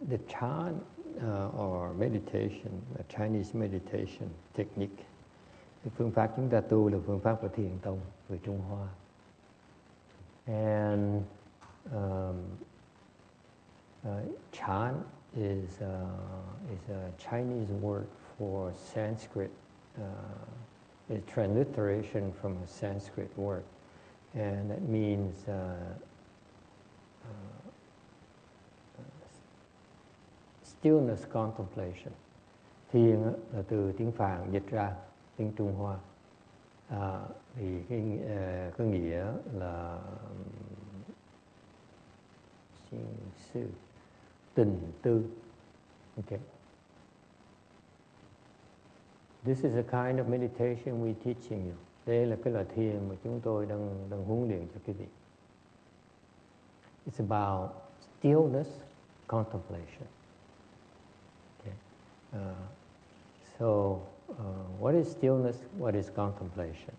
the chant or meditation, a Chinese meditation technique. Cái phương pháp chúng ta tu là phương pháp của Thiền tông người Trung Hoa. And chant is a Chinese word for Sanskrit. It's transliteration from a Sanskrit word, and that means stillness contemplation. Thiền là từ tiếng Phạn dịch ra tiếng Trung Hoa, thì có nghĩa là sự tình tư. Okay. This is a kind of meditation we're teaching you. Đây là cái loại thiền mà chúng tôi đang huấn luyện cho quý vị. It's about stillness contemplation. Okay. What is stillness? What is contemplation?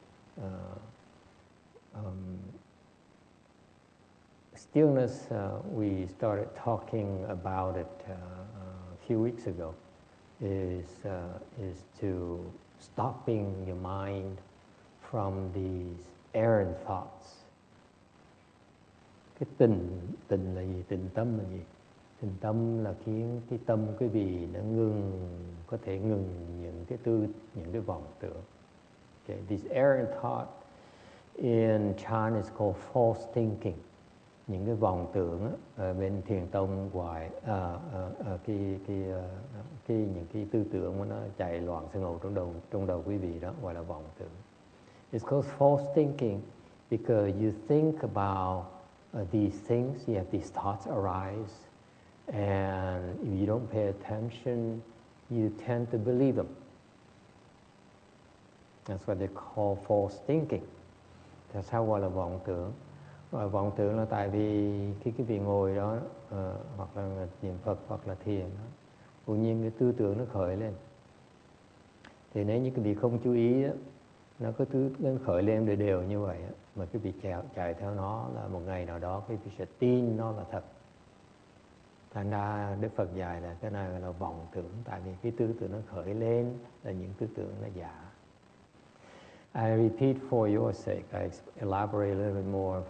Stillness, we started talking about it a few weeks ago, is to stopping your mind from these errant thoughts. Cái tình là gì? Tình tâm là gì? Tình tâm là khiến cái tâm quý vị nó có thể ngừng những cái vọng tưởng. Okay, this errant thought in Chan is called false thinking. Những cái vọng tưởng ở bên Thiền tông gọi những cái tư tưởng mà nó chạy loạn xung ngầu trong đầu quý vị đó gọi là vọng tưởng. It's called false thinking because you think about these things, you have these thoughts arise, and if you don't pay attention, you tend to believe them. That's what they call false thinking. Tại sao gọi là vọng tưởng? Vọng tưởng là tại vì khi quý vị ngồi đó hoặc là niệm Phật hoặc là thiền đó, tự nhiên cái tư tưởng nó khởi lên. Thì nếu như quý vị không chú ý đó, nó khởi lên đều như vậy đó, mà quý vị chạy theo nó là một ngày nào đó quý vị sẽ tin nó là thật. Thành ra Đức Phật dạy là cái này là vọng tưởng, tại vì cái tư tưởng nó khởi lên là những tư tưởng nó giả. I repeat for your sake. I elaborate a little bit more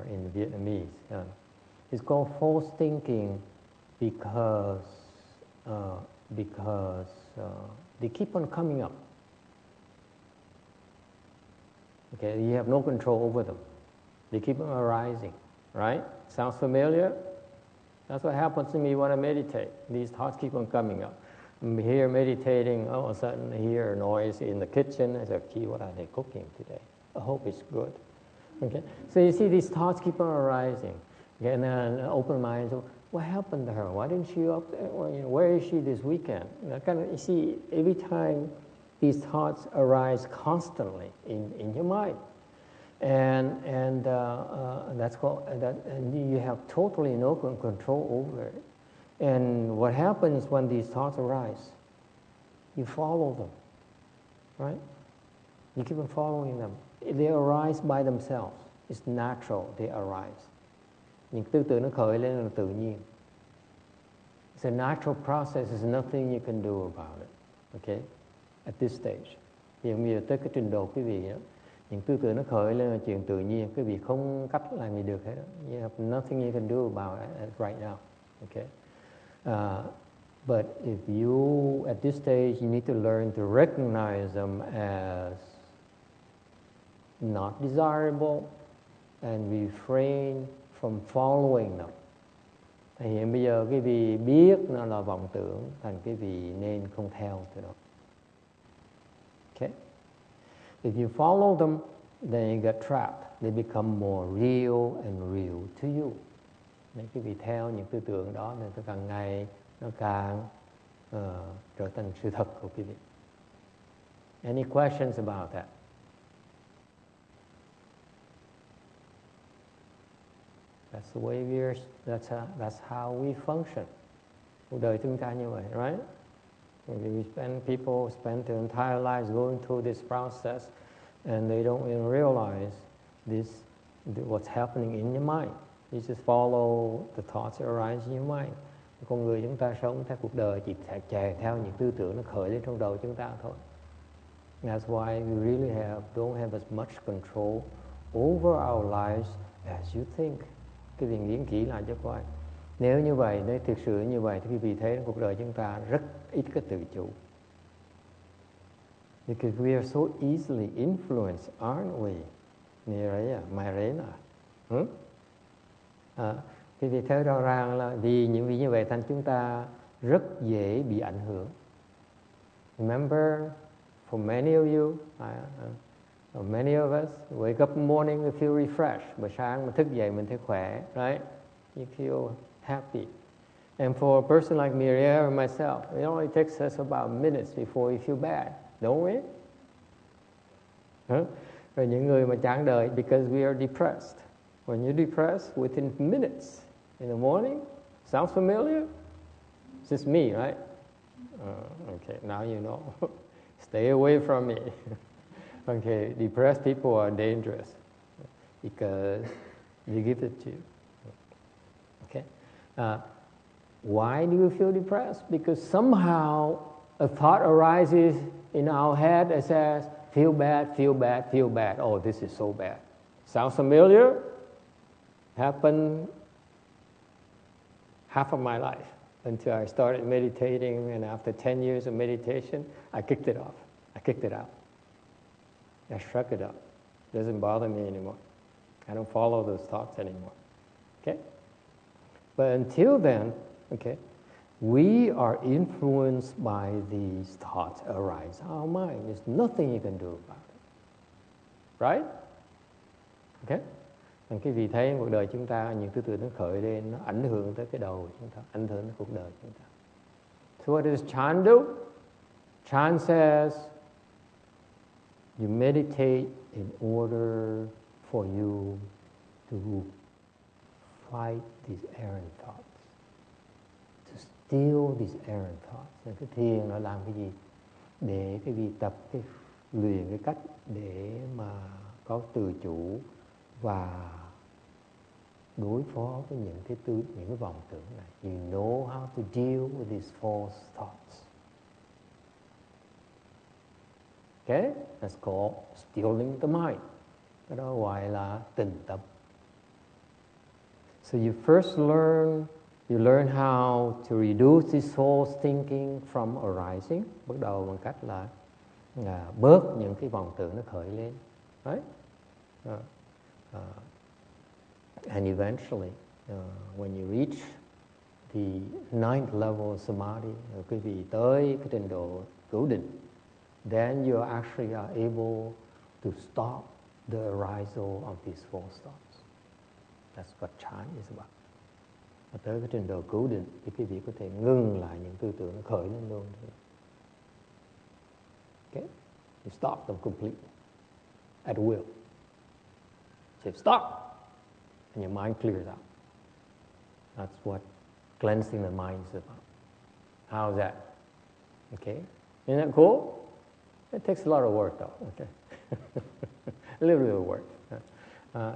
in Vietnamese. It's called false thinking because they keep on coming up. Okay, you have no control over them. They keep on arising, right? Sounds familiar? That's what happens to me when I meditate. These thoughts keep on coming up. I'm here meditating, all of a sudden I hear a noise in the kitchen. I say, gee, what are they cooking today? I hope it's good. Okay, so you see these thoughts keep on arising. Okay, and then open mind, so what happened to her? Why didn't she up there? Well, where is she this weekend? You see, every time these thoughts arise constantly in your mind. And that's called, and you have totally no control over it. And what happens when these thoughts arise? You follow them, right? You keep on following them. They arise by themselves. It's natural, they arise. Những tư tưởng nó khởi lên là tự nhiên. It's a natural process. There's nothing you can do about it. Okay? At this stage. Thì bây giờ tới cái trình độ quý vị đó, những tư tưởng nó khởi lên là chuyện tự nhiên. Quý vị không cách làm gì được hết. You have nothing you can do about it right now. Okay? But if you, at this stage, you need to learn to recognize them as not desirable and refrain from following them. Thì hiện bây giờ quý vị biết nó là vọng tưởng, thành quý vị nên không theo từ đó. Okay? If you follow them, then you get trapped. They become more real and real to you. Nếu quý vị theo những tư tưởng đó thì nó càng ngày nó càng trở thành sự thật của quý vị. Any questions about that? That's the way that's how we function. Cuộc đời chúng ta như vậy, right? People spend their entire lives going through this process, and they don't even realize what's happening in your mind. You just follow the thoughts that arise in your mind. Con người chúng ta sống theo cuộc đời chỉ chạy theo những tư tưởng nó khởi lên trong đầu chúng ta thôi. That's why we really don't have as much control over our lives as you think. Cái việc nghiên kỹ lại cho coi. Nếu như vậy, nếu thực sự như vậy, thì quý vị thấy trong cuộc đời chúng ta rất ít cái tự chủ. Because we are so easily influenced, aren't we? Marina. Quý vị thấy rõ ràng là vì những vị như vậy thành chúng ta rất dễ bị ảnh hưởng. Remember, for many of you, many of us, wake up in the morning, we feel refreshed. Buổi sáng mình thức dậy mình thấy khỏe, right? You feel happy. And for a person like Miriam or myself, it only takes us about minutes before we feel bad, don't we? Rồi những người mà chán đời, because we are depressed. When you're depressed, within minutes in the morning, sounds familiar? It's just me, right? Okay, now you know. Stay away from me. Okay, depressed people are dangerous because they give it to you. Okay, why do you feel depressed? Because somehow a thought arises in our head that says, feel bad, feel bad, feel bad. Oh, this is so bad. Sounds familiar? Happened half of my life until I started meditating, and after 10 years of meditation, I kicked it off. I kicked it out. I shrugged it up. It doesn't bother me anymore. I don't follow those thoughts anymore. Okay? But until then, okay, we are influenced by these thoughts arise in our mind. There's nothing you can do about it. Right? Okay? Cái vì thế cuộc đời chúng ta, những tư tưởng nó khởi lên, nó ảnh hưởng tới cái đầu của chúng ta, ảnh hưởng tới cuộc đời chúng ta. So what does Chan do? Chan says, you meditate in order for you to fight these errant thoughts, to steal these errant thoughts. Nên cái thiền nó làm cái gì? Để cái vị tập, cái luyện cái cách để mà có tự chủ và đối phó với những cái vọng tưởng này. You know how to deal with these false thoughts. Okay? That's called stealing the mind. Cái đó gọi là tịnh tâm. So you first learn how to reduce this false thinking from arising. Bắt đầu bằng cách là bớt những cái vọng tưởng nó khởi lên. Right? And eventually, when you reach the 9th level of samadhi, quý vị tới cái trình độ cửu định, then you actually are able to stop the arisal of these false thoughts. That's what Chan is about. Và tới cái trình độ cửu định thì quý vị có thể ngưng lại những tư tưởng nó khởi lên luôn. Okay? You stop them completely at will. So stop, and your mind clears out. That's what cleansing the mind is about. How's that? Okay? Isn't that cool? It takes a lot of work though. Okay? A little bit of work.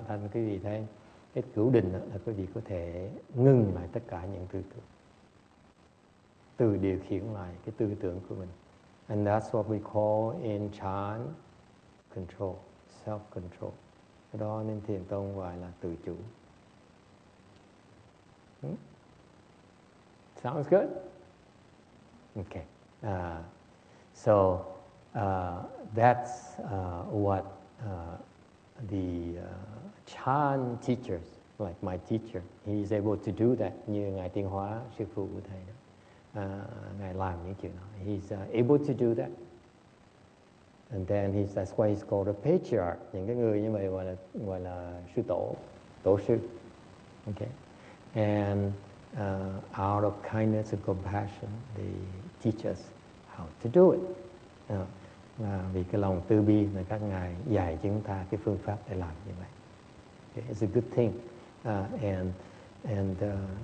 Thành quý vị thấy cái cửu định là quý vị có thể ngưng lại tất cả những tư tưởng, tự điều khiển lại cái tư tưởng của mình. And that's what we call in Chan control, self-control. Cái đó nên thiền tông gọi là tự chủ. Sounds good? Okay. So that's what the Chan teachers, like my teacher, he's able to do that. Như Ngài Tiên Hóa, sư phụ của thầy đó, Ngài làm những chuyện đó. He's able to do that. And then that's why he's called a patriarch. Những cái người như vậy gọi là sư tổ sư. Okay. And out of kindness and compassion, they teach us how to do it. Vì cái lòng từ bi là các ngài dạy chúng ta cái phương pháp để làm như vậy. Okay. It's a good thing. And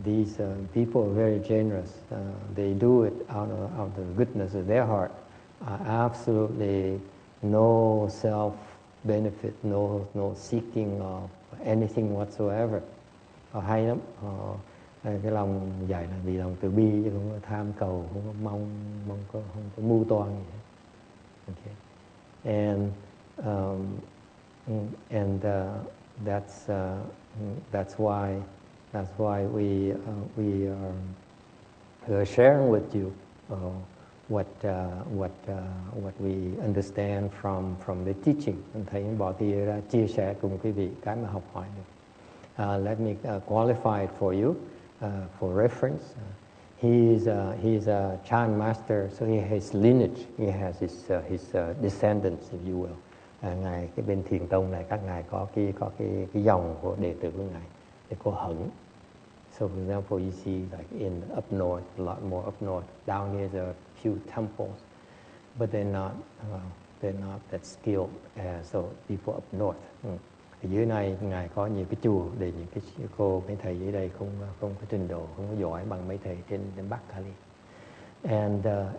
these people are very generous. They do it out of the goodness of their heart. Absolutely no self-benefit, no seeking of anything whatsoever. Hay lắm. Cái lòng dạy là vì lòng từ bi, chứ không có tham cầu, không có mong không có mưu toan gì hết. Okay. And that's why we are sharing with you what we understand from the teaching. Thầy bỏ tia ra chia sẻ cùng quý vị cái mà học hỏi được. Let me qualify it for you for reference. He's a Chan master, so he has lineage. He has his descendants, if you will. Ngài cái bên Thiền tông này, các ngài có cái dòng của đệ tử của ngài, để cô Hững. So, for example, you see like in up north, a lot more up north. Down here there are a few temples, but they're not that skilled as so people up north. Ở dưới này ngài có nhiều cái chùa để những cái cô mấy thầy dưới đây không có trình độ, không có giỏi bằng mấy thầy trên Bắc Cali. And the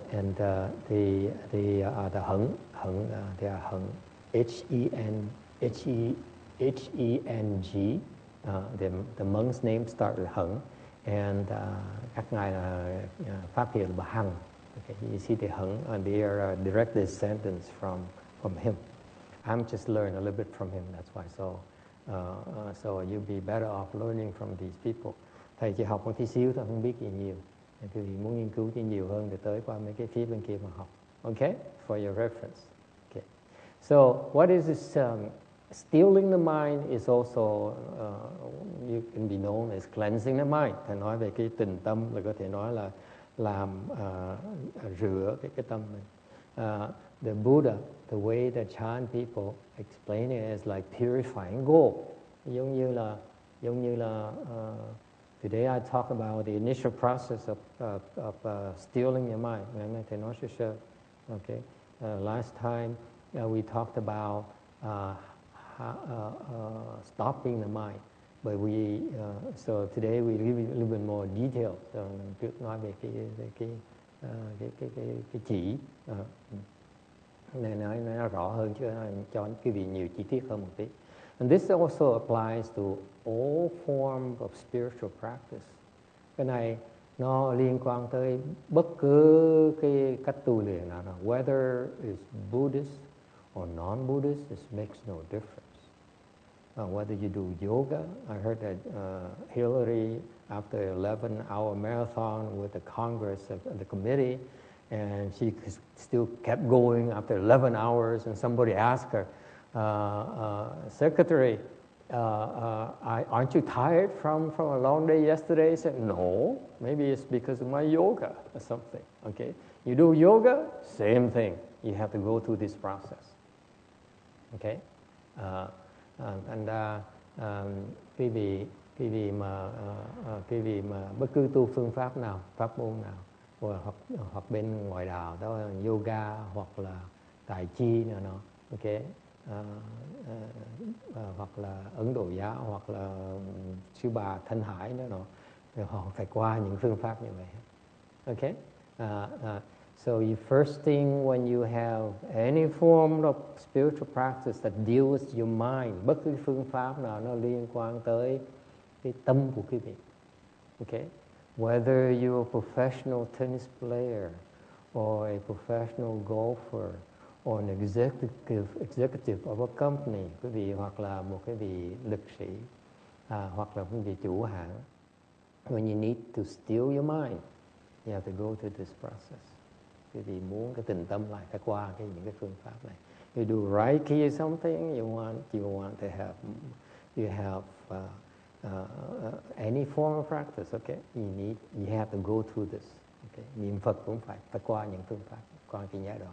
Hững, they are Hững, H-E-N-G. The monk's name starts with Hững, and các ngài là pháp hiệu là Bà Hằng. Okay, you see the Hững, and they are direct descendants from him. I'm just learning a little bit from him. That's why. So you'll be better off learning from these people. Thầy chỉ học một tí xíu thôi, không biết gì nhiều. Quý vị muốn nghiên cứu thì nhiều hơn để tới qua mấy cái phía bên kia mà học. Okay, for your reference. Okay. So what is this? Stealing the mind is also you can be known as cleansing the mind. Thầy nói về cái tình tâm là có thể nói là làm rửa cái tâm mình. The Buddha, the way that Chan people explain it is like purifying gold. Giống như là today I talk about the initial process of stealing your mind. Ngày nay thầy nói sơ. Okay. Last time we talked about stopping the mind, but so today we give a little bit more detail. So trước nói về cái chỉ này nói nó rõ hơn, chứ cho quý vị nhiều chi tiết hơn một tí. And this also applies to all forms of spiritual practice. Cái này nó liên quan tới bất cứ cái cách tu luyện nào, whether it's Buddhist or non-Buddhist, it makes no difference. Whether you do yoga, I heard that Hillary, after an 11-hour marathon with the Congress of the committee, and she still kept going after 11 hours, and somebody asked her, Secretary, aren't you tired from a long day yesterday? She said, no, maybe it's because of my yoga or something. Okay, you do yoga, same thing. You have to go through this process. Okay, quý vị mà bất cứ tu phương pháp nào, pháp môn nào, hoặc bên ngoại đạo đó là yoga hoặc là tai chi nữa nó, okay, hoặc là Ấn Độ giáo hoặc là sư bà Thanh Hải nữa nó, thì họ phải qua những phương pháp như vậy. Okay. So the first thing when you have any form of spiritual practice that deals with your mind, bất cứ phương pháp nào nó liên quan tới cái tâm của quý vị. Okay? Whether you're a professional tennis player or a professional golfer or an executive of a company, quý vị hoặc là một cái vị lực sĩ, hoặc là một vị chủ hãng, when you need to steal your mind, you have to go through this process. Quý vị muốn cái tình tâm lại phải qua những cái phương pháp này. You do Reiki or something, you want to have any form of practice, okay? You have to go through this. Okay? Niệm Phật cũng phải qua những phương pháp, qua cái giai đoạn.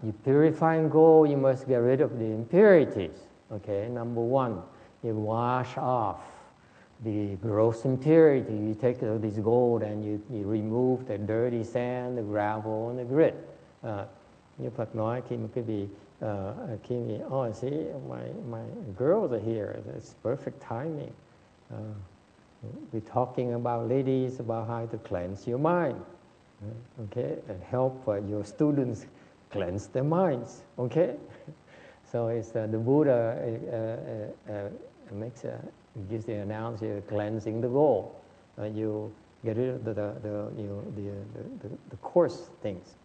You purify and go, you must get rid of the impurities. Okay, number one, you wash off the gross impurity. You take this gold and you remove the dirty sand, the gravel, and the grit. Như Phật nói khi mà quý vị oh, see, my girls are here. It's perfect timing. We're talking about ladies, about how to cleanse your mind. Okay, and help your students cleanse their minds. Okay, so it's the Buddha makes It gives the analogy of cleansing the goal. You get rid of the coarse things.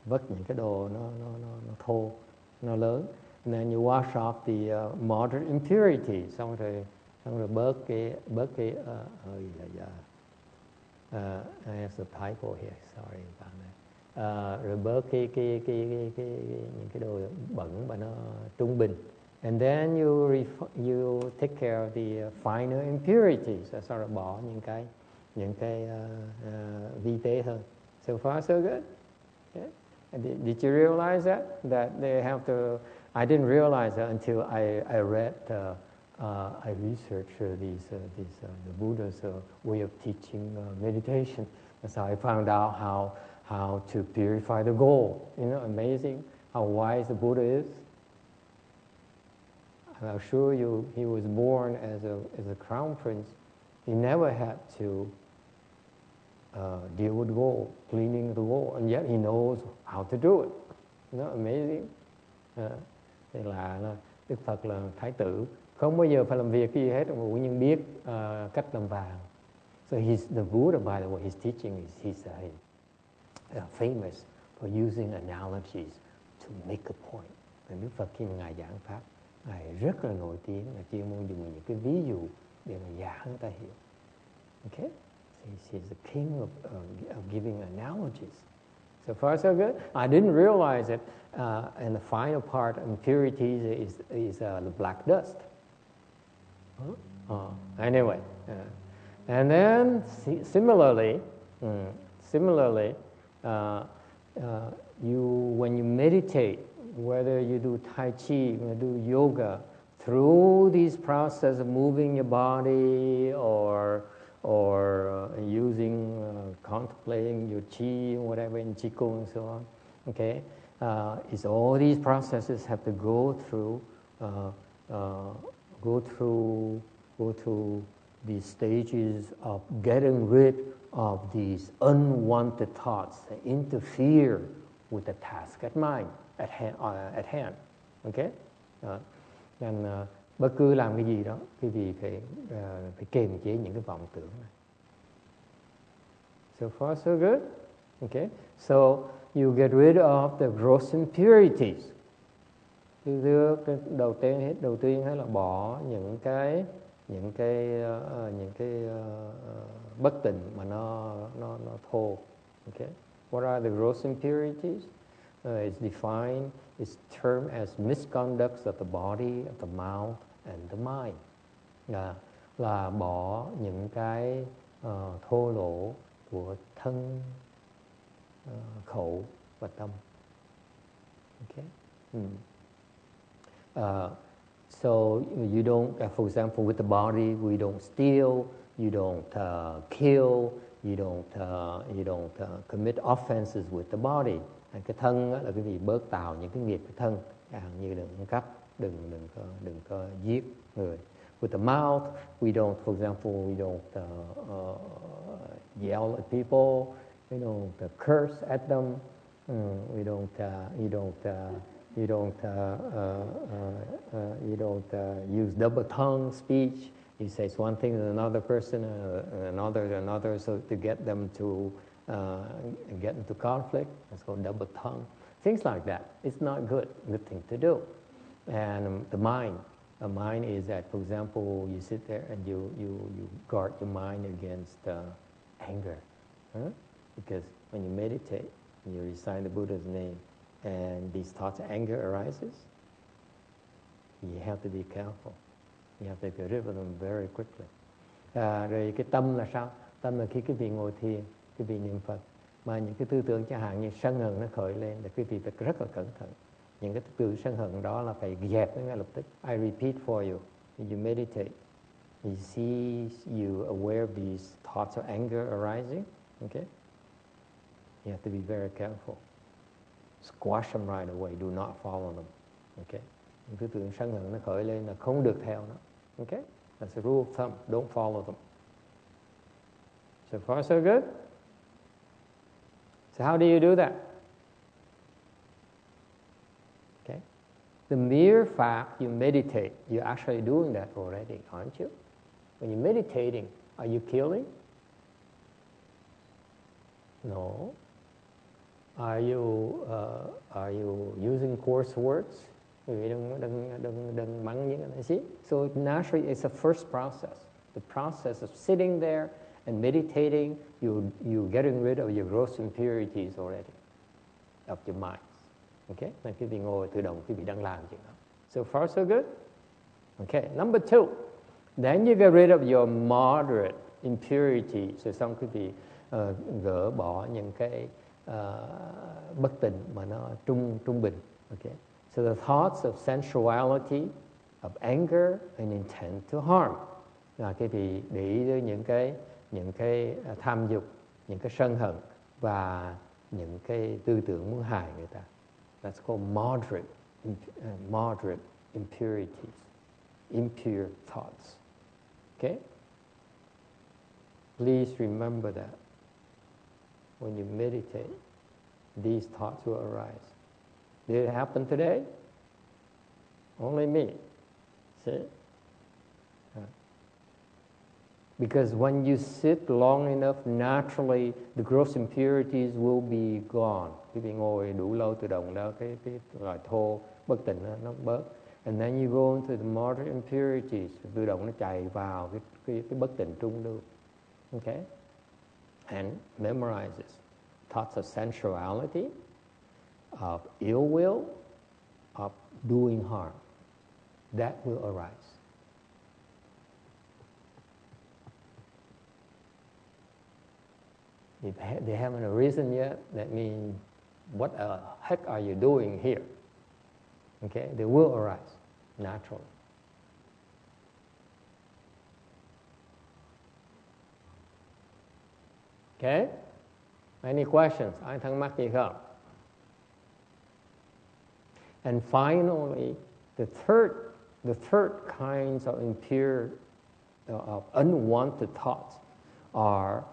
Vứt những cái đồ nó thô, nó lớn. And then you wash off the moderate impurities. Xong rồi bớt cái I have a typo here. Sorry about that. Rồi bớt cái những cái đồ bẩn và nó trung bình. And then you take care of the finer impurities. Sau đó bỏ những cái vi tế hơn. So far so good. Okay. Did you realize that they have to? I didn't realize that until I read. I researched the Buddha's way of teaching meditation. That's how I found out how to purify the goal. You know, amazing how wise the Buddha is. I'll assure you, he was born as a crown prince. He never had to deal with gold, cleaning the gold, and yet he knows how to do it. You know, amazing. Đây là Đức Phật là thái tử, không bao giờ phải làm việc cái gì hết, nhưng biết cách làm vàng. So the Buddha, by the way, his teaching is famous for using analogies to make a point. Đức Phật khi mà ngài giảng pháp, ngài rất là nổi tiếng là chuyên môn dùng những cái ví dụ để mà giảng người ta hiểu. Okay? He's the king of giving analogies. So far, so good. I didn't realize that in the final part, impurities is the black dust. Anyway, and then similarly, when you meditate, whether you do Tai Chi, you do yoga, through these process of moving your body or using, contemplating your Chi, whatever in Qigong and so on, okay, is all these processes have to go through these stages of getting rid of these unwanted thoughts that interfere with the task at hand, okay? Nên bất cứ làm cái gì đó, quý vị phải kiềm chế những cái vọng tưởng này. So far, so good. Okay, so you get rid of the gross impurities. Đầu tiên là bỏ những cái bất tịnh mà nó thô. Okay, what are the gross impurities? It's defined, it's termed as misconducts of the body, of the mouth, and the mind. Là bỏ những cái thô lỗ của thân, khẩu và tâm. Okay. So you don't, for example, with the body, we don't steal, you don't kill, you don't commit offenses with the body. Cái thân là cái gì bớt tạo những cái nghiệp cái thân, như đừng cắp, đừng có giết người. With the mouth, we don't, for example, we don't yell at people, we don't curse at them, you don't use double tongue speech. You say one thing to another person, another to another, so to get them to get into conflict. That's called double tongue. Things like that. It's not good thing to do. And the mind is that, for example, you sit there and you guard your mind against anger. Because when you meditate, and you recite the Buddha's name, and these thoughts of anger arises, you have to be careful. You have to get rid of them very quickly. Rồi cái tâm là sao? Tâm là khi quý vị ngồi thiền, quý vị niệm Phật, mà những cái tư tưởng chẳng hạn như sân hận nó khởi lên, thì quý vị phải rất là cẩn thận. Những cái tư sân hận đó là phải dẹp ngay lập tức. I repeat for you. You meditate. You see, you aware of these thoughts of anger arising. Okay? You have to be very careful. Squash them right away. Do not follow them. Okay? Những tư tưởng sân hận nó khởi lên là không được theo nó. Okay? That's a rule of thumb. Don't follow them. So far, so good? So how do you do that? Okay? The mere fact you meditate, you're actually doing that already, aren't you? When you're meditating, are you killing? No. Are you using coarse words? Đừng mắng những cái gì. So naturally, it's a first process. The process of sitting there and meditating, you're getting rid of your gross impurities already of your mind. Okay? Nên quý vị ngồi tự động, quý vị đang làm chuyện đó. So far, so good? Okay. Number 2, then you get rid of your moderate impurities. Rồi xong quý vị gỡ bỏ những cái bất tịnh mà nó trung bình. Okay. So the thoughts of sensuality, of anger and intent to harm. Là quý vị để ý tới những cái tham dục, những cái sân hận và những cái tư tưởng muốn hại người ta. That's called moderate impurities, impure thoughts. Okay? Please remember that. When you meditate, these thoughts will arise. Did it happen today? Only me. See? Because when you sit long enough, naturally the gross impurities will be gone. Quý vị ngồi đủ lâu tự động đó, cái loại thô bất tịnh nó bớt. And then you go into the moderate impurities, tự động nó chạy vào cái bất tịnh trung lưu. Okay? And memorize this. Thoughts of sensuality, of ill will, of doing harm. That will arise. If they haven't arisen yet, that means, what the heck are you doing here? Okay, they will arise naturally. Okay? Any questions? Ai thắc mắc gì không? And finally, the third kinds of impure, of unwanted thoughts are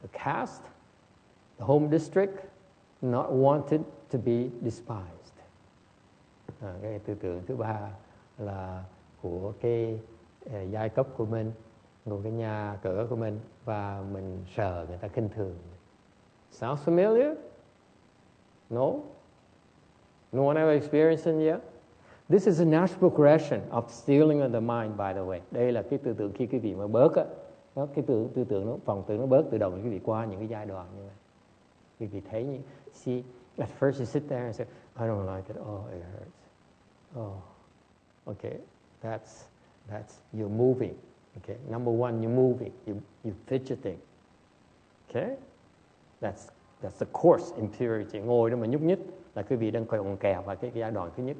the caste, the home district, not wanted to be despised. Cái tư tưởng thứ ba là của cái giai cấp của mình, của cái nhà cửa của mình, và mình sợ người ta khinh thường. Sounds familiar? No? No one ever experienced it yet? This is a natural progression of stealing of the mind, by the way. Đây là cái tư tưởng khi quý vị mà bớt á, đó, cái tư tưởng nó, phòng tưởng nó bớt tự động quý vị qua những cái giai đoạn như vậy. Quý vị thấy như, see, at first you sit there and say, I don't like it, oh, it hurts. Oh, okay, that's you're moving. Okay, number one, you're moving, you're fidgeting. Okay, that's the coarse impurity. Ngồi đó mà nhúc nhích là quý vị đang còn kẹt vào cái giai đoạn thứ nhất.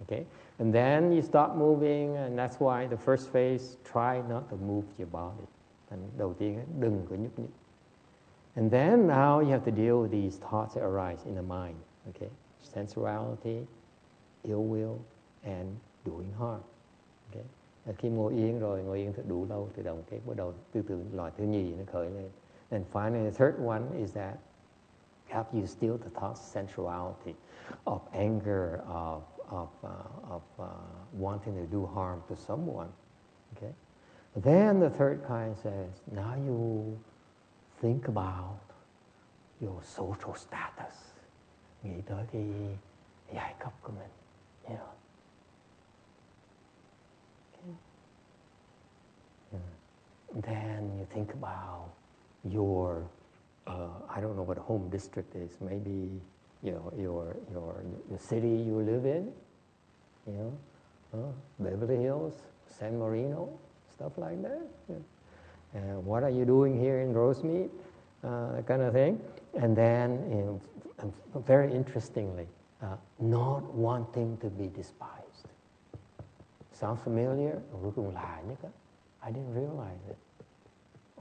Okay, and then you stop moving, and that's why the first phase, try not to move your body. And đầu tiên đừng có nhúc nhích. And then now you have to deal with these thoughts that arise in the mind. Okay, sensuality, ill will, and doing harm. Okay, khi ngồi yên rồi, ngồi yên đủ lâu, tự động cái bắt đầu tư tưởng loại thứ nhì nó khởi lên. And finally, the third one is that after you steal the thoughts of sensuality, of anger, of wanting to do harm to someone. Okay, then the third kind says, now you think about your social status. Nghĩ tới cái giai cấp của mình, you know. Then you think about your, I don't know what a home district is. Maybe, you know, your city you live in, you know, Beverly Hills, San Marino, stuff like that. Yeah. What are you doing here in Rosemead? That kind of thing. And then, you know, very interestingly, not wanting to be despised. Sounds familiar? Cuối cùng lạ nhất á. I didn't realize it.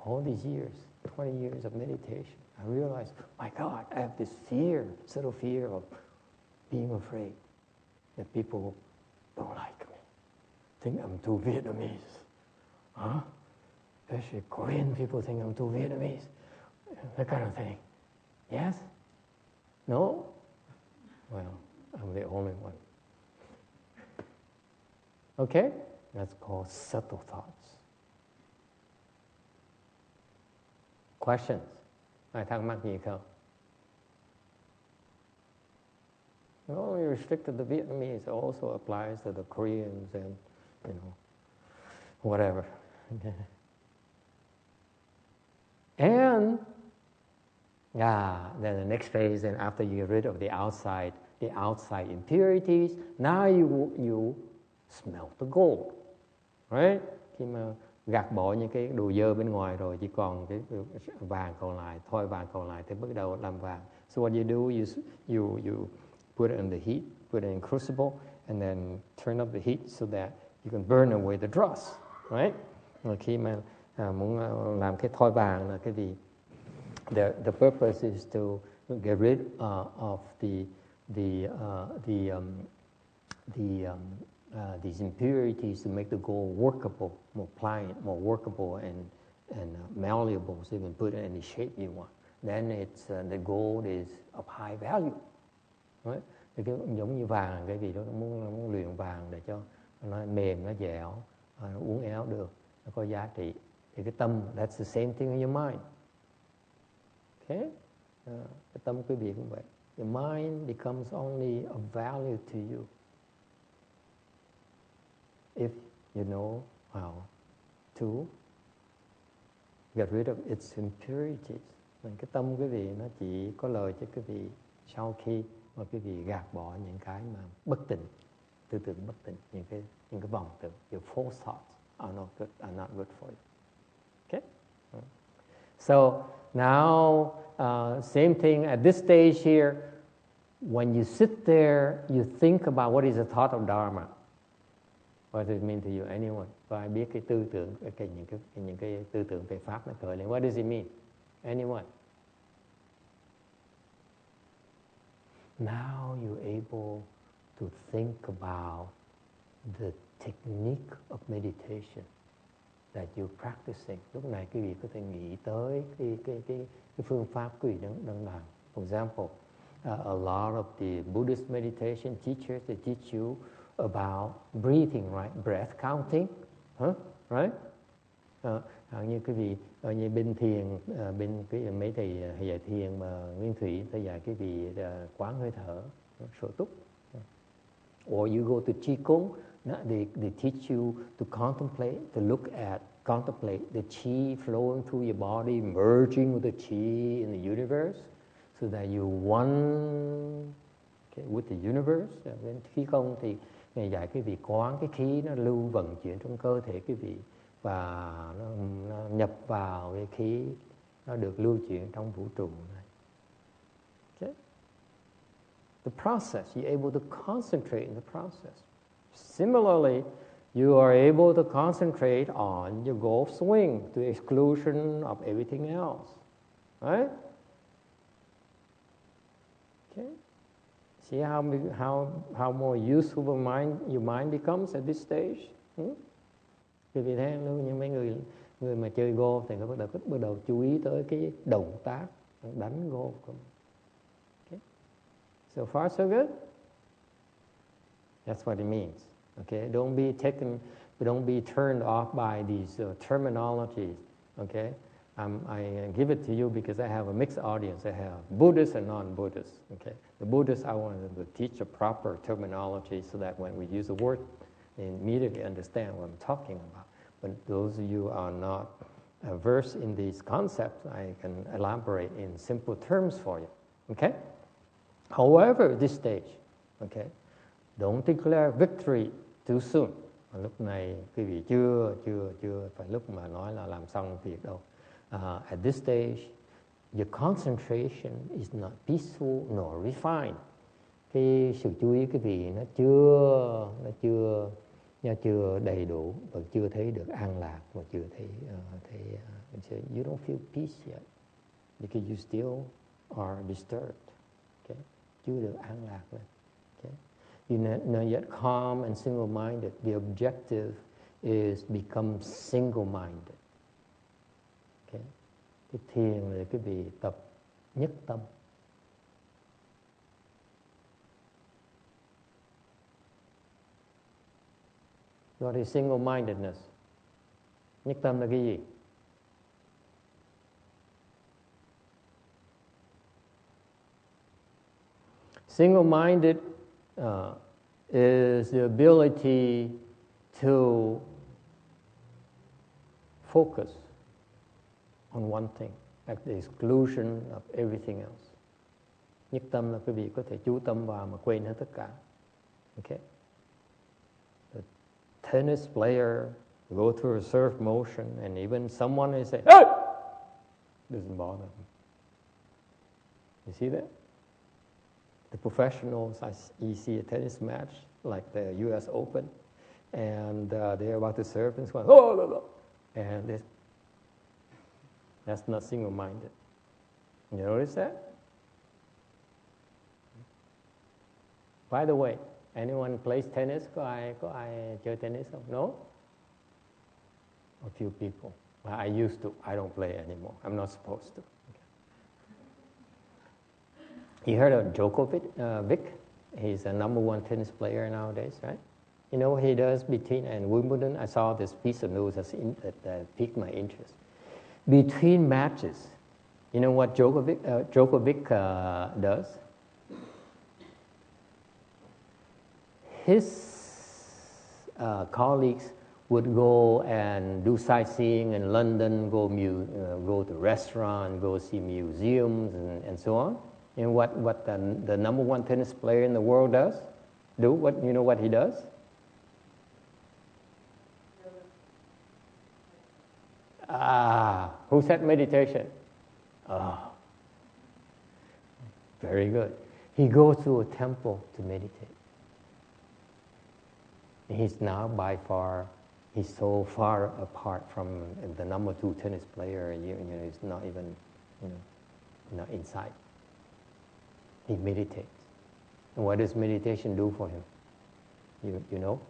All these years, 20 years of meditation, I realized, my God, I have this fear, subtle fear of being afraid that people don't like me, think I'm too Vietnamese. Huh? Especially Korean people think I'm too Vietnamese. That kind of thing. Yes? No? Well, I'm the only one. Okay? That's called subtle thoughts. Questions? Ai thắc mắc gì không? It only restricted to the Vietnamese. It also applies to the Koreans and, whatever. Okay. And then the next phase, and after you get rid of the outside impurities, now you smelt the gold, right? Khi mà gạt bỏ những cái đồ dơ bên ngoài rồi, chỉ còn cái vàng còn lại, thoi vàng còn lại thì bắt đầu làm vàng. So what you do, you put it in the heat, put it in crucible, and then turn up the heat so that you can burn away the dross, right? Rồi khi mà muốn làm cái thoi vàng là cái gì? The purpose is to get rid of these impurities to make the gold workable, more pliant, more workable and malleable, so you can put it in any shape you want. Then it's the gold is of high value, right? Thì cái giống như vàng, cái gì đó muốn luyện vàng để cho nó mềm, nó dẻo, nó uốn éo được, nó có giá trị. Thì cái tâm, that's the same thing in your mind. Okay? Cái tâm quý vị cũng vậy. Your mind becomes only of value to you if you know how to get rid of its impurities. Cái tâm quý vị nó chỉ có lời cho quý vị sau khi mà quý vị gạt bỏ những cái mà bất tịnh, tư tưởng bất tịnh, những cái vọng tưởng, your false thoughts are not good for you. Okay? So now, same thing at this stage here. When you sit there, you think about what is the thought of Dharma. What does it mean to you? Anyone? Có ai biết cái tư tưởng, những cái tư tưởng về pháp nó khởi lên? What does it mean? Anyone? Now you're able to think about the technique of meditation that you're practicing. Lúc này quý vị có thể nghĩ tới cái phương pháp quý vị đang làm. For example, a lot of the Buddhist meditation teachers, they teach you about breathing, right? Breath counting, right? Như quý vị như bên thiền, bên cái mấy thầy dạy thiền mà Nguyên Thủy thầy dạy quý vị quán hơi thở, sở túc. Or you go to Qigong, they teach you to contemplate, to contemplate the qi flowing through your body, merging with the qi in the universe, so that you one with the universe. Bên khí công thì Ngài dạy quý vị quán cái khí nó lưu vận chuyển trong cơ thể quý vị và nó nhập vào cái khí, nó được lưu chuyển trong vũ trụ này. Okay? The process, you're able to concentrate in the process. Similarly, you are able to concentrate on your golf swing to the exclusion of everything else, right? Okay. See how more useful your mind becomes at this stage. Quý vị thấy những mấy người mà chơi golf thì có bắt đầu chú ý tới cái động tác đánh golf. Okay. So far so good. That's what it means. Okay, don't be turned off by these terminologies. Okay, I give it to you because I have a mixed audience. I have Buddhists and non-Buddhists. Okay, the Buddhists, I want them to teach a proper terminology so that when we use a word, they immediately understand what I'm talking about. But those of you who are not versed in these concepts, I can elaborate in simple terms for you. Okay. However, at this stage, okay, don't declare victory too soon. Lúc này quý vị chưa phải lúc mà nói là làm xong việc đâu. At this stage, your concentration is not peaceful nor refined. Cái sự chú ý quý vị nó chưa đầy đủ và chưa thấy được an lạc và chưa thấy you don't feel peace yet because you still are disturbed. Okay? Chưa được an lạc lên. Okay? You're not yet calm and single-minded. The objective is become single-minded. Okay? Cái thiền là quý vị tập nhất tâm. What is single-mindedness? Nhất tâm là cái gì? Single-minded is the ability to focus on one thing at the exclusion of everything else. Nhất tâm là quý vị có thể chú tâm vào mà quên hết tất cả. Okay? The tennis player go through a surf motion and even someone will say, "Hey!" Doesn't bother them. You see that? The professionals, you see a tennis match like the U.S. Open, and they're about to serve, and it's going, "Oh, blah, blah." And that's not single-minded. You notice that? By the way, anyone plays tennis? Có ai chơi tennis không? No? A few people. Well, I used to. I don't play anymore. I'm not supposed to. You heard of Djokovic? Vic? He's a number one tennis player nowadays, right? You know what he does between and Wimbledon? I saw this piece of news that piqued my interest. Between matches, you know what Djokovic does? His colleagues would go and do sightseeing in London, go to restaurants, go see museums, and so on. And what the number one tennis player in the world does? You know what he does? Who said meditation? Very good. He goes to a temple to meditate. He's now he's so far apart from the number two tennis player. He's not even, not inside. He meditates. And what does meditation do for him? You know?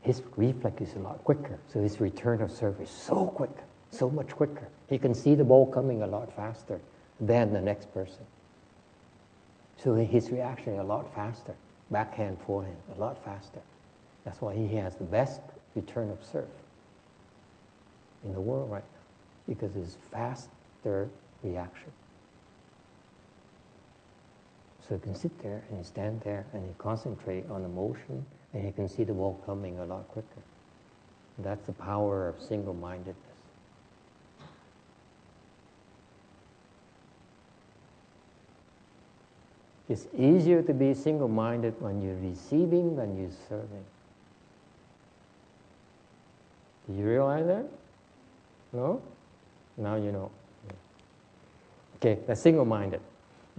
His reflex is a lot quicker, so his return of service so quick, so much quicker. He can see the ball coming a lot faster than the next person. So his reaction is a lot faster. Backhand, forehand, a lot faster. That's why he has the best return of serve in the world right now, because his faster reaction. So he can sit there and he stand there and he concentrate on the motion and he can see the ball coming a lot quicker. That's the power of single-mindedness. It's easier to be single-minded when you're receiving than you're serving. Do you realize that? No? Now you know. Okay, that's single-minded.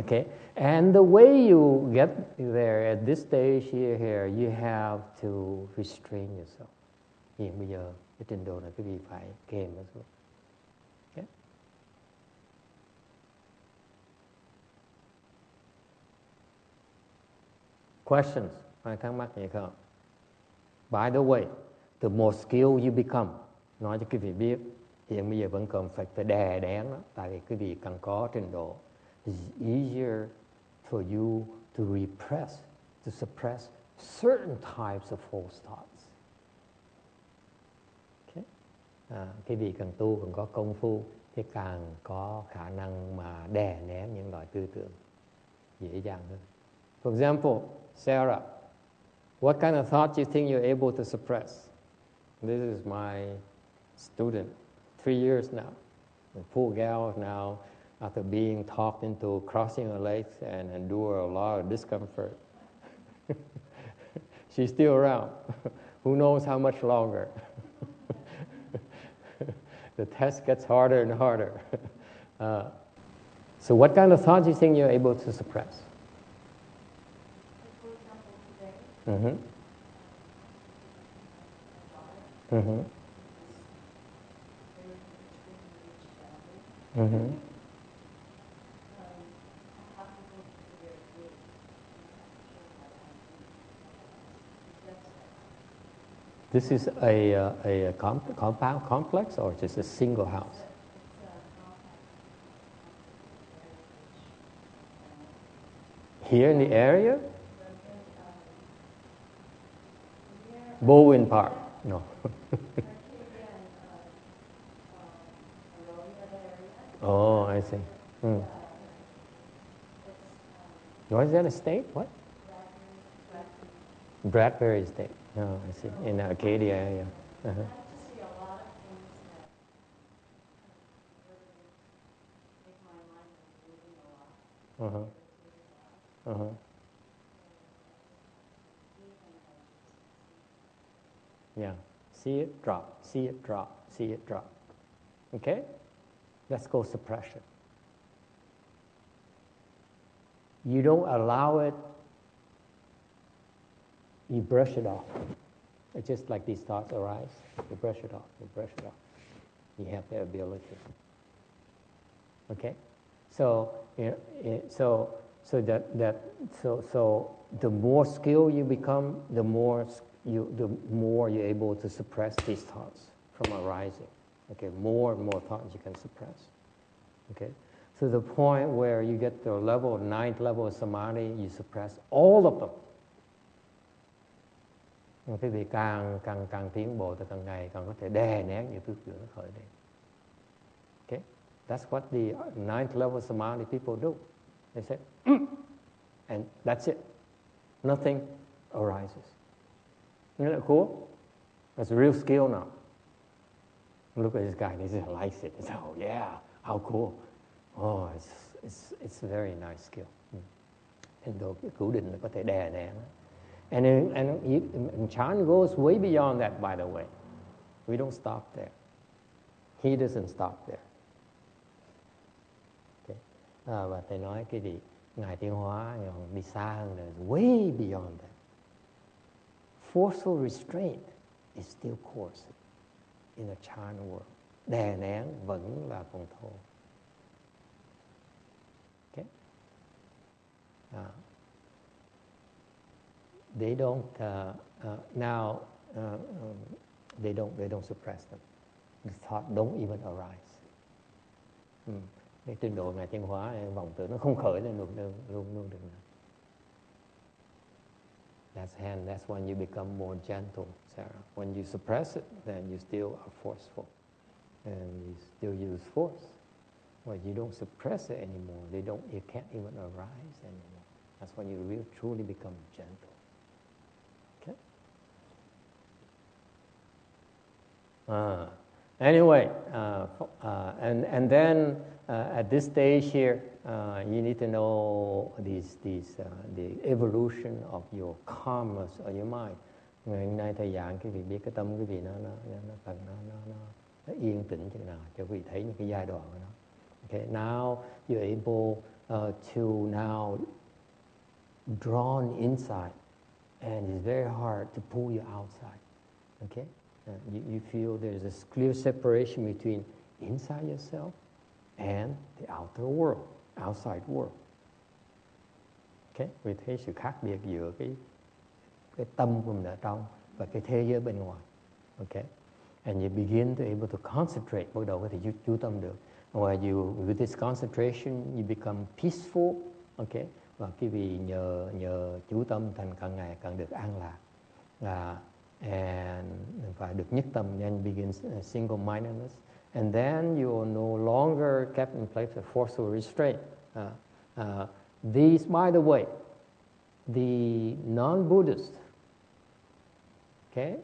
Okay, and the way you get there at this stage here, you have to restrain yourself. Hiện bây giờ cái trình độ này quý vị phải kềm nó xuống. Okay? Questions? Ai thắc mắc gì không? By the way, the more skilled you become, nói cho quý vị biết, hiện bây giờ vẫn còn phải đè đén đó, tại vì quý vị cần có trình độ. It's easier for you to suppress certain types of false thoughts. Okay? Cái vị càng tu, càng có công phu, thì càng có khả năng mà đè nén những loại tư tưởng dễ dàng hơn. For example, Sarah, what kind of thoughts do you think you're able to suppress? This is my student, 3 years now. The poor gal now, after being talked into crossing her legs and endure a lot of discomfort. She's still around. Who knows how much longer? The test gets harder and harder. So what kind of thoughts do you think you're able to suppress? For example, today, Mm-hmm. my daughter Mm-hmm. is very extremely rich family. Mm-hmm. I have to go to their gate and This is a compound complex or just a single house? it's a compact, very rich. Here in the area? But then, Bowen Park. No. Oh, I see. What is that, a state? What? Bradbury State. Oh, I see. In Arcadia area. Uh-huh. Uh-huh. Uh-huh. Yeah. See it drop, see it drop, see it drop. Okay? Let's go suppression. You don't allow it, you brush it off. It's just like these thoughts arise. You brush it off, you brush it off. You have the ability. Okay? So, so the more skilled you become, the more you're able to suppress these thoughts from arising. Okay, more and more thoughts you can suppress. Okay, to the point where you get to a level, ninth level of samadhi, you suppress all of them. Quý vị càng tiến bộ từ càng ngày càng có thể đè nén những tư tưởng khởi lên. Okay, that's what the ninth level samadhi people do. They say, and that's it. Nothing arises. Isn't that cool? That's a real skill now. Look at this guy. He just likes it. He says, "Oh yeah, how cool! Oh, it's a very nice skill." And the cửu định là có thể đè nén. And Chan goes way beyond that, by the way. We don't stop there. He doesn't stop there. Okay. Và thầy nói cái gì? Ngài tiến hóa đi xa hơn là way beyond that. Forceful restraint is still coarse in a Chan world. Đè nén vẫn là control. Okay? They don't now. They don't suppress them. The thought don't even arise. Cái trình độ ngài tiến hóa vọng tưởng nó không khởi lên luôn được. That's when you become more gentle, Sarah. When you suppress it, then you still are forceful, and you still use force. When you don't suppress it anymore, it can't even arise anymore. That's when you really truly become gentle. Okay. Anyway, and then at this stage here, you need to know the evolution of your calmness of your mind. Ngày hôm nay thầy giảng quý vị biết cái tâm quý vị nó yên tĩnh chừng nào cho quý vị thấy những cái giai đoạn của nó. Okay, now you're able to now drawn inside, and it's very hard to pull you outside. Okay, you feel there's a clear separation between inside yourself and the outer world, outside world. Okay, vì thấy sự khác biệt giữa cái tâm của mình ở trong và cái thế giới bên ngoài. Okay, and you begin to able to concentrate, bắt đầu có thể chú tâm được. With this concentration, you become peaceful. Okay, và quý vị nhờ chú tâm thành càng ngày càng được an lạc. And và được nhất tâm, then begins single-mindedness. And then you are no longer kept in place of forceful restraint. These, by the way, the non-Buddhists, okay,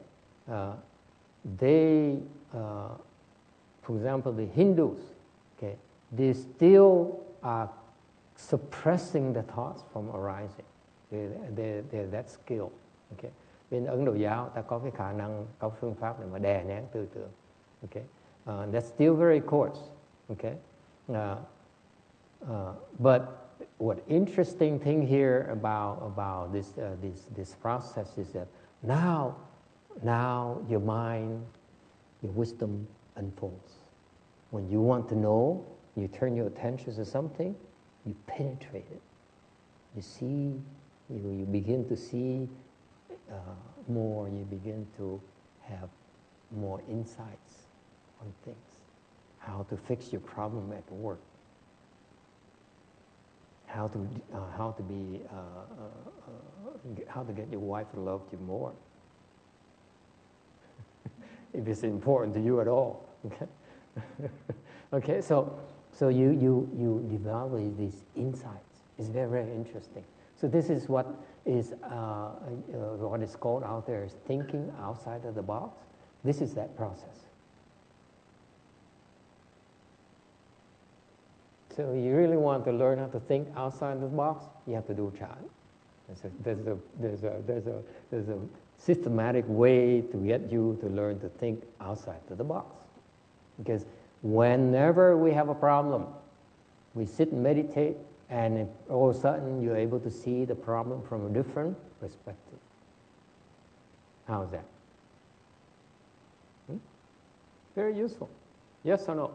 they, for example, the Hindus, okay, they still are suppressing the thoughts from arising. They're that skilled. Okay. Bên Ấn Độ giáo, ta có cái khả năng, có phương pháp để mà đè nén tư tưởng. Okay. That's still very coarse. Okay. But what interesting thing here about this process is that now your mind, your wisdom unfolds. When you want to know, you turn your attention to something, you penetrate it. You see, you begin to see more, you begin to have more insights on things. How to fix your problem at work. How to get your wife to love you more. if it's important to you at all. Okay, okay. So you develop these insights. It's very, very interesting. So this is what is called out there is thinking outside of the box. This is that process. So you really want to learn how to think outside the box, you have to do Chan. There's a systematic way to get you to learn to think outside of the box. Because whenever we have a problem, we sit and meditate, and all of a sudden you're able to see the problem from a different perspective. How's that? Very useful. Yes or no?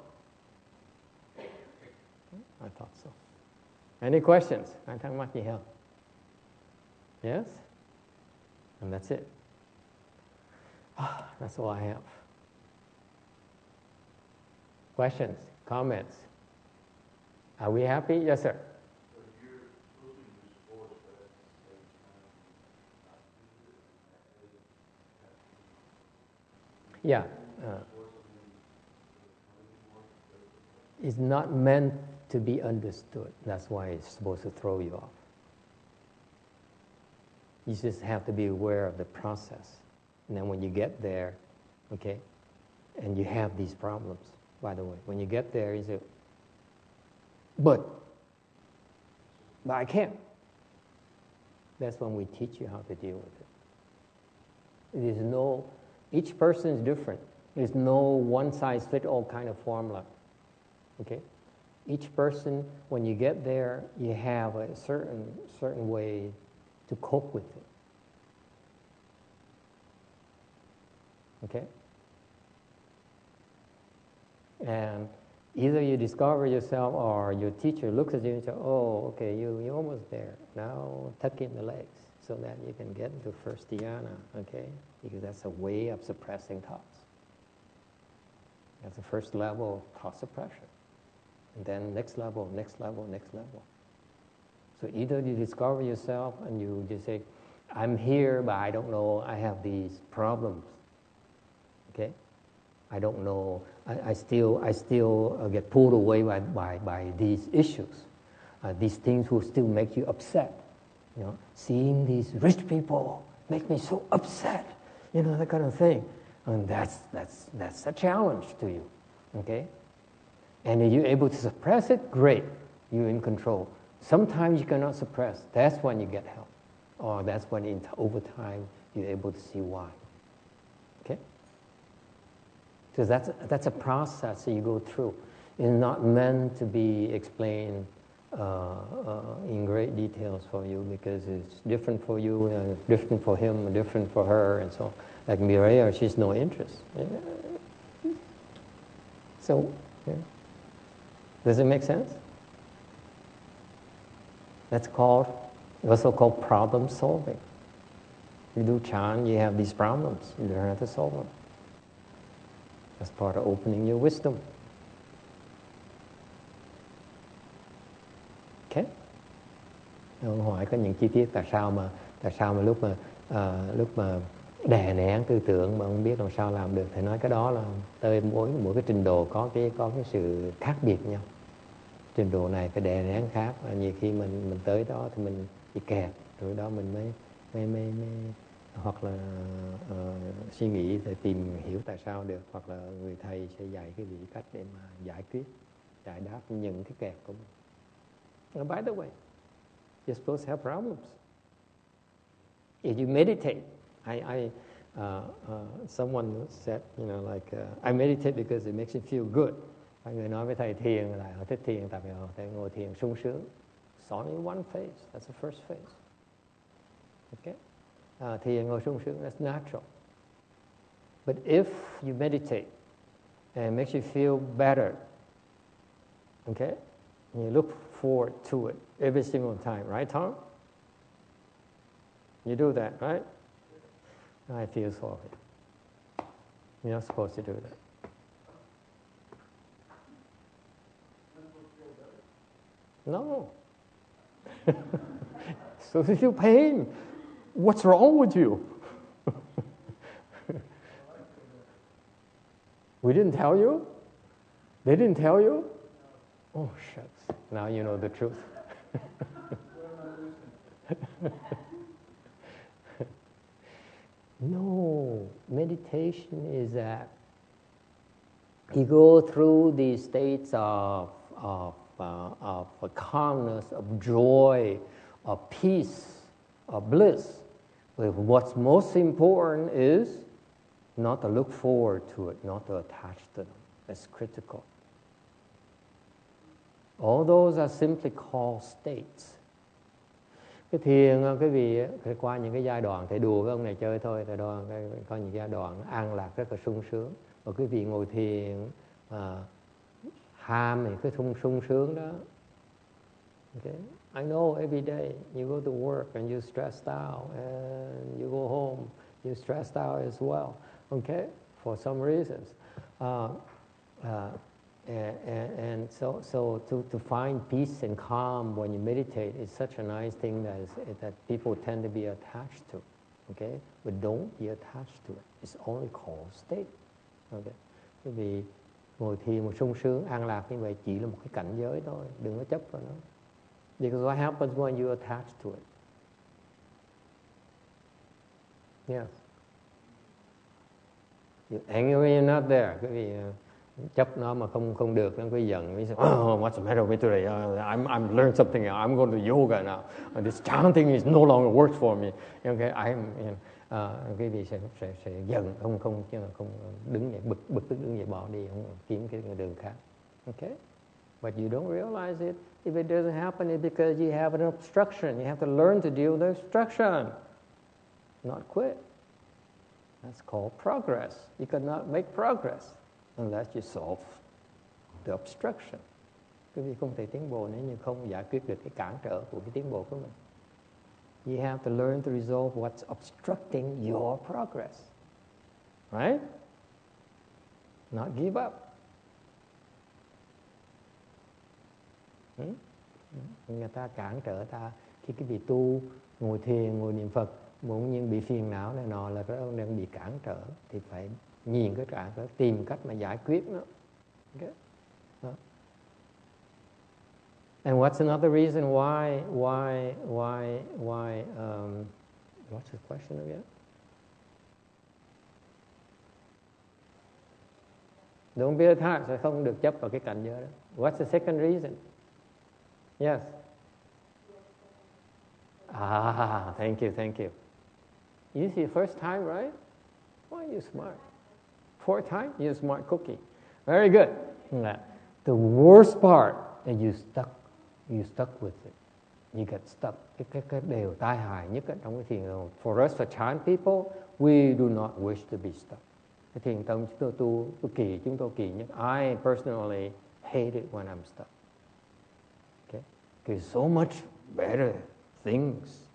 I thought so. Any questions? Anh thắc mắc gì không? Yes? And that's it. That's all I have. Questions? Comments? Are we happy? Yes, sir. So you're proving your sports, but at the same time, not do it. Yeah. It's not meant to be understood. That's why it's supposed to throw you off. You just have to be aware of the process. And then when you get there, okay, and you have these problems, by the way, when you get there, you say, but I can't. That's when we teach you how to deal with it. Each person is different. There's no one-size-fits-all kind of formula. Okay? Each person, when you get there, you have a certain way to cope with it. Okay? And either you discover yourself or your teacher looks at you and says, oh, okay, you're almost there. Now tuck in the legs so that you can get into first dhyana, okay? Because that's a way of suppressing thoughts. That's the first level of thought suppression. And then next level, next level, next level. So either you discover yourself and you just say, I'm here, but I don't know, I have these problems. Okay? I don't know, I still get pulled away by these issues. These things will still make you upset. You know, seeing these rich people make me so upset. You know, that kind of thing. And that's a challenge to you. Okay? And if you're able to suppress it, great. You're in control. Sometimes you cannot suppress. That's when you get help. Or that's when over time you're able to see why. Okay? Because that's a process that you go through. It's not meant to be explained in great details for you because it's different for you and it's different for him and different for her and so on. Like Mireya, she's no interest. So, yeah. Does it make sense? That's also called problem solving. You do Chan, you have these problems. You learn how to solve them. That's part of opening your wisdom. Okay? Ông hỏi có những chi tiết tại sao mà lúc mà đè nén tư tưởng mà không biết làm sao làm được, thì nói cái đó là tới mỗi cái trình độ có cái sự khác biệt nhau. Trình độ này phải đè nén khác, và nhiều khi mình tới đó thì mình bị kẹt, rồi đó mình mới hoặc là suy nghĩ để tìm hiểu tại sao được, hoặc là người thầy sẽ dạy cái vị cách để mà giải đáp những cái kẹt của mình. And by the way, you're supposed to have problems. If you meditate, someone said, you know, like I meditate because it makes me feel good. Mọi người nói với thầy thiền là họ thích thiền tại vì họ thấy ngồi thiền sung sướng. It's only one phase. That's the first phase. Okay? Thiền ngồi sung sướng, that's natural. But if you meditate and it makes you feel better, okay, and you look forward to it every single time, right, Tom? You do that, right? I feel sorry. You're not supposed to do that. No. So if you feel pain, what's wrong with you? We didn't tell you? They didn't tell you? Oh, shucks. Now you know the truth. No, meditation is that you go through these states of calmness, of joy, of peace, of bliss. But what's most important is not to look forward to it, not to attach to them. That's critical. All those are simply called states. Cái thiền, quý vị phải qua những cái giai đoạn, thầy đùa với ông này chơi thôi, thầy đùa, có những giai đoạn an lạc rất là sung sướng. Và quý vị ngồi thiền, ham thì cái sung sướng đó. Okay? I know every day you go to work and you're stressed out, and you go home, you're stressed out as well. Okay? For some reasons. And so to find peace and calm when you meditate is such a nice thing that people tend to be attached to. Okay? But don't be attached to it. It's only called state. Okay? Bởi vì ngồi thiền một sung sướng, an lạc như vậy chỉ là một cái cảnh giới thôi. Đừng có chấp vào nó. Because what happens when you attach to it? Yes. You're angry you're not there. Quý vị chấp nó mà không được, nó có giận. Oh, what's the matter with me today? I'm learning something. I'm going to yoga now. This chanting is no longer works for me. Okay, cái gì sẽ giận, không đứng dậy, bực tức đứng dậy bỏ đi, không kiếm cái đường khác. Okay, but you don't realize it. If it doesn't happen, it's because you have an obstruction. You have to learn to deal with the obstruction, not quit. That's called progress. You cannot make progress unless you solve the obstruction. Quý vị không thể tiến bộ nếu như không giải quyết được cái cản trở của cái tiến bộ của mình. You have to learn to resolve what's obstructing your progress. Right? Not give up. Người ta cản trở ta khi cái vị tu ngồi thiền, ngồi niệm Phật, bỗng nhiên bị phiền não này nọ là đang bị cản trở, thì phải nhìn cái cản trở, tìm cách mà giải quyết nó. Okay. And what's another reason why what's the question again? Don't be attached, sẽ không được chấp vào cái cảnh giới đó. What's the second reason? Yes. Thank you. You see, first time, right? Why are you smart? Fourth time, you're a smart cookie. Very good. The worst part is you stuck with it. You get stuck. Cái điều tai hại nhất trong cái thiền là for us, for Chan people, we do not wish to be stuck. Cái thiền tông chúng tôi kỳ nhất. I personally hate it when I'm stuck. Okay? There's so much better things,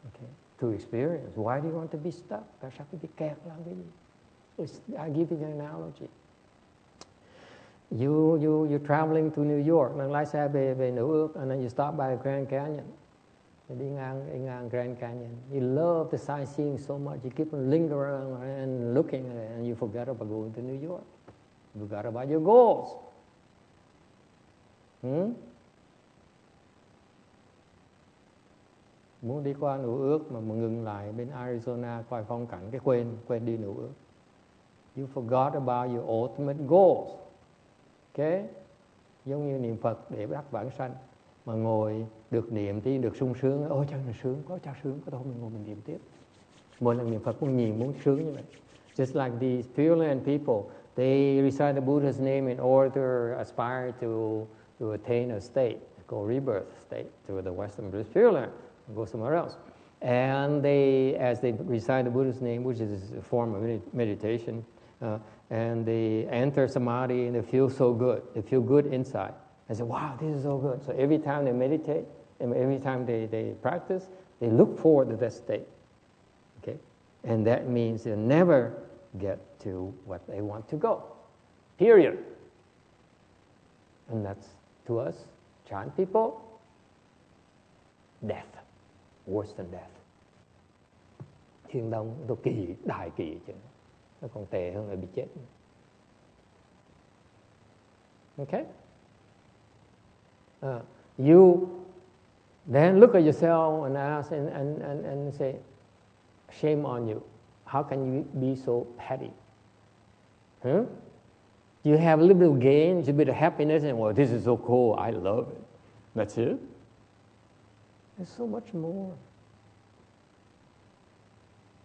okay, to experience. Why do you want to be stuck? Tại sao phải bị kẹt làm cái gì? I give you an analogy. You're traveling to New York, đang lái xe về New York, and then you stop by Grand Canyon. Đi ngang Grand Canyon. You love the sightseeing so much, you keep on lingering around and looking at it, and you forget about going to New York. You forgot about your goals. Muốn đi qua New York mà ngừng lại bên Arizona coi phong cảnh, cái quên đi New York. You forgot about your ultimate goals. Okay? Giống như niệm Phật để đắc vãng sanh, mà ngồi được niệm thì được sung sướng, ôi chân là sướng, có thôi mình ngồi mình niệm tiếp. Mỗi lần niệm Phật cũng muốn sướng như vậy. Just like these Pure Land people, they recite the Buddha's name in order to aspire to attain a state, called rebirth state, to the Western Buddhist Pure Land, go somewhere else. And as they recite the Buddha's name, which is a form of meditation, and they enter samadhi and they feel so good. They feel good inside. I say, wow, this is so good. So every time they meditate, and every time they practice, they look forward to that state. Okay? And that means they'll never get to what they want to go. Period. And that's, to us, Chan people, death. Worse than death. Thiền tông tôi đại kỳ chứ. nó còn tệ hơn là bị chết. Okay? You then look at yourself and ask and say, shame on you. How can you be so petty? Huh? You have a little bit of gain, a little bit of happiness, and well, this is so cool, I love it. That's it? There's so much more.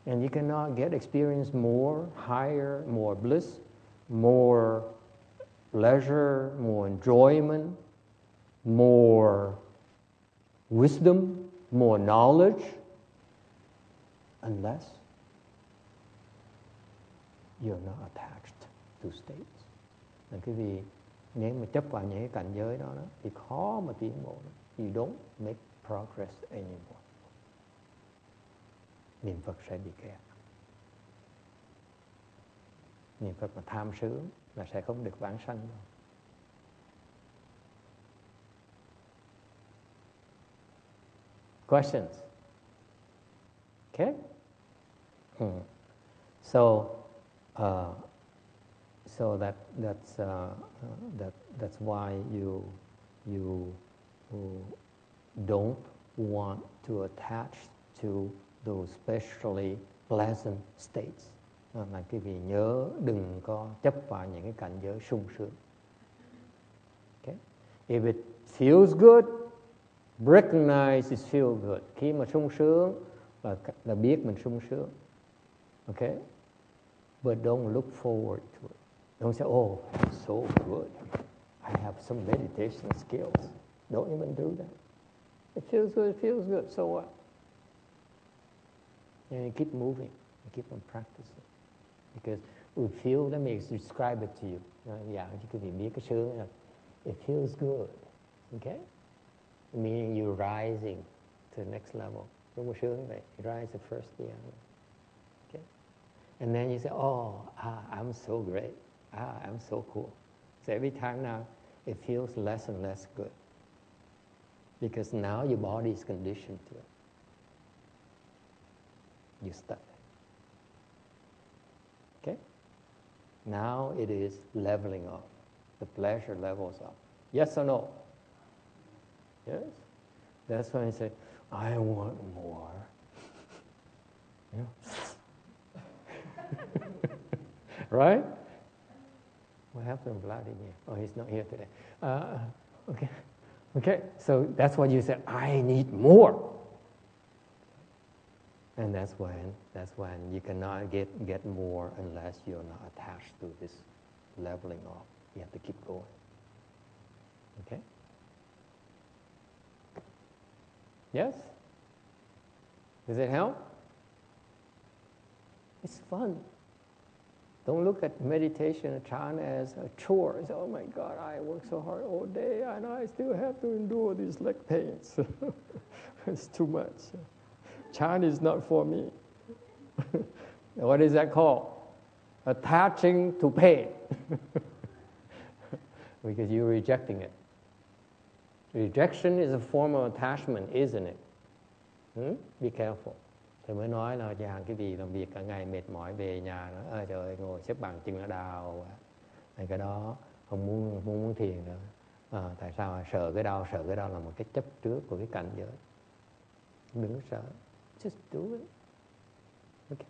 And you cannot experience more, higher, more bliss, more pleasure, more enjoyment, more wisdom, more knowledge, unless you're not attached to states. Là cái vì nếu mà chấp vào những cái cảnh giới đó, thì khó mà tiến bộ. You don't make progress anymore. Niệm Phật sẽ bị kẹt. Niệm Phật mà tham sướng là sẽ không được vãng sanh đâu. Questions? Okay? So that's why you don't want to attach to those specially pleasant states. Là cái vì nhớ đừng có chấp vào những cái cảnh giới sung sướng. Okay? If it feels good, recognize it feels good. Khi mà sung sướng là biết mình sung sướng. Okay? But don't look forward to it. Don't say, oh, I'm so good. I have some meditation skills. Don't even do that. It feels good, so what? And you keep moving, you keep on practicing. Because we feel, let me describe it to you. Dạ, chứ quý vị biết cái sướng là it feels good. Okay? Meaning you're rising to the next level. Đúng không sướng vậy? You rise the first piano. Okay? And then you say, oh, I'm so great. I'm so cool. So every time now, it feels less and less good. Because now your body is conditioned to it. You're stuck. Okay? Now it is leveling off. The pleasure levels up. Yes or no? Yes? That's when you say, I want more. Right? What happened to Vladimir? Oh, he's not here today. Okay, so that's what you said, I need more. And that's when you cannot get more unless you're not attached to this leveling off. You have to keep going. Okay? Yes? Does it help? It's fun. Don't look at meditation and chant as a chore. Say, oh my God, I work so hard all day and I still have to endure these leg pains. It's too much. Chant is not for me. What is that called? Attaching to pain. Because you're rejecting it. Rejection is a form of attachment, isn't it? Be careful. Thì mới nói là chàng cái gì làm việc cả ngày mệt mỏi về nhà nó ơi trời ơi, ngồi xếp bằng chân nó đau. Cái đó không muốn thiền nữa. Tại sao sợ cái đau là một cái chấp trước của cái cảnh giới. Đừng có sợ. Just do it. Okay.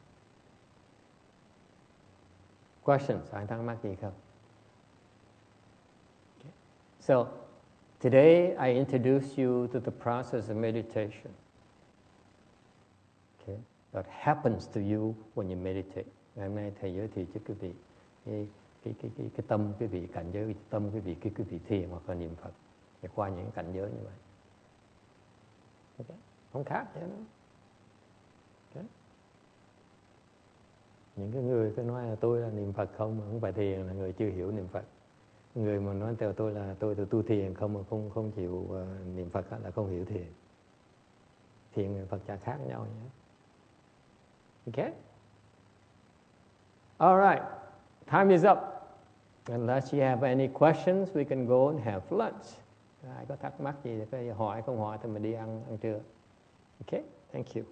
Questions? Ai thắc mắc gì không? Okay. So, today I introduce you to the process of meditation. Okay. That happens to you when you meditate. Ngày hôm nay thầy giới thiệu cho quý vị cái tâm quý vị cảnh giới, tâm quý vị khi quý vị thiền hoặc là niệm Phật, để qua những cảnh giới như vậy. Okay. Không khác vậy đó. Okay. Những cái người cứ nói là tôi là niệm Phật không mà không phải thiền là người chưa hiểu niệm Phật. Người mà nói theo tôi là tôi tu thiền không mà không chịu niệm Phật là không hiểu thiền. Thiền niệm Phật chả khác nhau nhé. Okay? All right. Time is up. Unless you have any questions, we can go and have lunch. Ai có thắc mắc gì thì hỏi, không hỏi thì mình đi ăn trưa. Okay? Thank you.